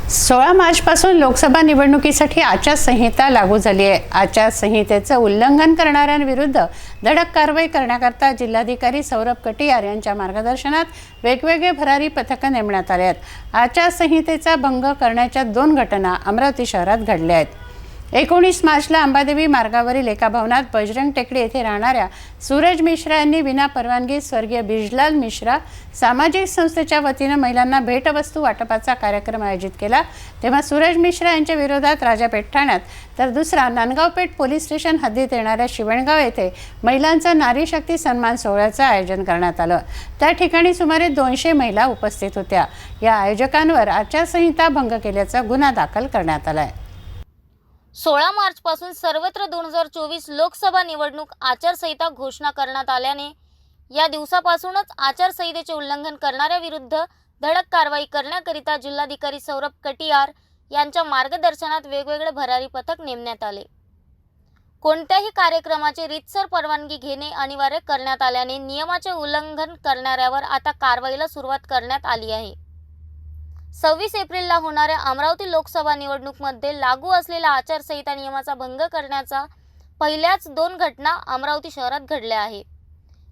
16 मार्चपासून लोकसभा निवडणुकीसाठी आचारसंहिता लागू झाली आहे। आचारसंहितेचं उल्लंघन करणाऱ्यांविरुद्ध धडक कारवाई करण्याकरता जिल्हाधिकारी सौरभ कटियार यांच्या मार्गदर्शनात वेगवेगळे भरारी पथकं नेमण्यात आले आहेत। आचारसंहितेचा भंग करण्याच्या 2 घटना अमरावती शहरात घडल्या आहेत। 19 मार्चला अंबादेवी मार्गावरील एका भवनात बजरंग टेकडी येथे राहणाऱ्या सूरज मिश्रा यांनी विना परवानगी स्वर्गीय बिजलाल मिश्रा सामाजिक संस्थेच्या वतीने महिलांना भेटवस्तू वाटपाचा कार्यक्रम आयोजित केला। तेव्हा सूरज मिश्रा यांच्या विरोधात राजापेठ ठाण्यात तर दुसरा नांदगावपेठ पोलीस स्टेशन हद्दीत येणाऱ्या शिवणगाव येथे महिलांचा नारी शक्ती सन्मान सोहळ्याचं आयोजन करण्यात आलं। त्या ठिकाणी सुमारे 200 महिला उपस्थित होत्या। या आयोजकांवर आचारसंहिता भंग केल्याचा गुन्हा दाखल करण्यात आला आहे। 16 मार्चपासून सर्वत्र 2024 लोकसभा निवडणूक आचारसंहिता घोषणा करण्यात आल्याने या दिवसापासूनच आचारसंहितेचे उल्लंघन करणाऱ्यांविरुद्ध धडक कारवाई करण्याकरिता जिल्हाधिकारी सौरभ कटियार यांच्या मार्गदर्शनात वेगवेगळे भरारी पथक नेमण्यात आले। कोणत्याही कार्यक्रमाची रीतसर परवानगी घेणे अनिवार्य करण्यात आल्याने नियमाचे उल्लंघन करणाऱ्यावर आता कारवाईला सुरुवात करण्यात आली आहे। 26 एप्रिलला होणाऱ्या अमरावती लोकसभा निवडणुकीमध्ये लागू असलेल्या आचारसंहिता नियमाचा भंग करण्याचा पहिल्याच 2 घटना अमरावती शहरात घडल्या आहे।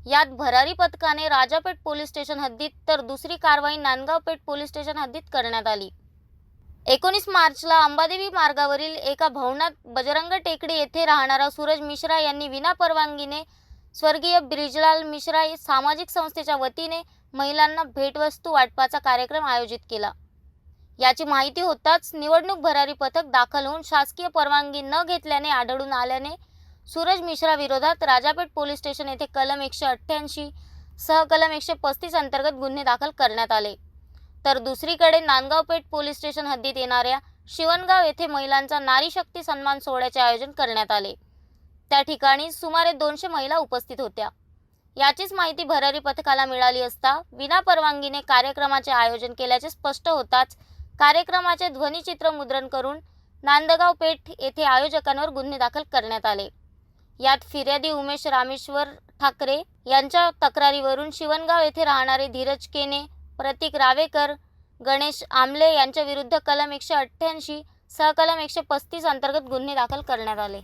यात भरारी पथकाने राजापेठ पोलीस स्टेशन हद्दीत तर दुसरी कारवाई नांदगावपेठ पोलीस स्टेशन हद्दीत करण्यात आली। 19 मार्चला अंबादेवी मार्गावरील एका भवनात बजरंग टेकडी येथे राहणारा सूरज मिश्रा यांनी विना परवानगीने स्वर्गीय बिजलाल मिश्रा सामाजिक संस्थेच्या वतीने महिलांना भेटवस्तू वाटपाचा कार्यक्रम आयोजित केला। याची माहिती होताच निवडणूक भरारी पथक दाखल होऊन शासकीय परवानगी न घेतल्याने आढळून आल्याने सूरज मिश्रा विरोधात राजापेठ पोलीस स्टेशन येथे कलम 188 सह कलम 135 अंतर्गत गुन्हे दाखल करण्यात आले। तर दुसरीकडे नांदगावपेठ पोलीस स्टेशन हद्दीत येणाऱ्या शिवणगाव येथे महिलांचा नारी शक्ती सन्मान सोहळ्याचे आयोजन करण्यात आले। त्या ठिकाणी सुमारे 200 महिला उपस्थित होत्या। याचीच माहिती भरारी पथकाला मिळाली असता विना परवानगीने कार्यक्रमाचे आयोजन केल्याचे स्पष्ट होताच कार्यक्रमाचे ध्वनिचित्र मुद्रण करून नांदगाव पेठ येथे आयोजकांवर गुन्हे दाखल करण्यात आले। यात फिर्यादी उमेश रामेश्वर ठाकरे यांच्या तक्रारीवरून शिवणगाव येथे राहणारे धीरज केने, प्रतीक रावेकर, गणेश आमले यांच्या विरुद्ध कलम 188 सह कलम 135 अंतर्गत गुन्हे दाखल करण्यात आले।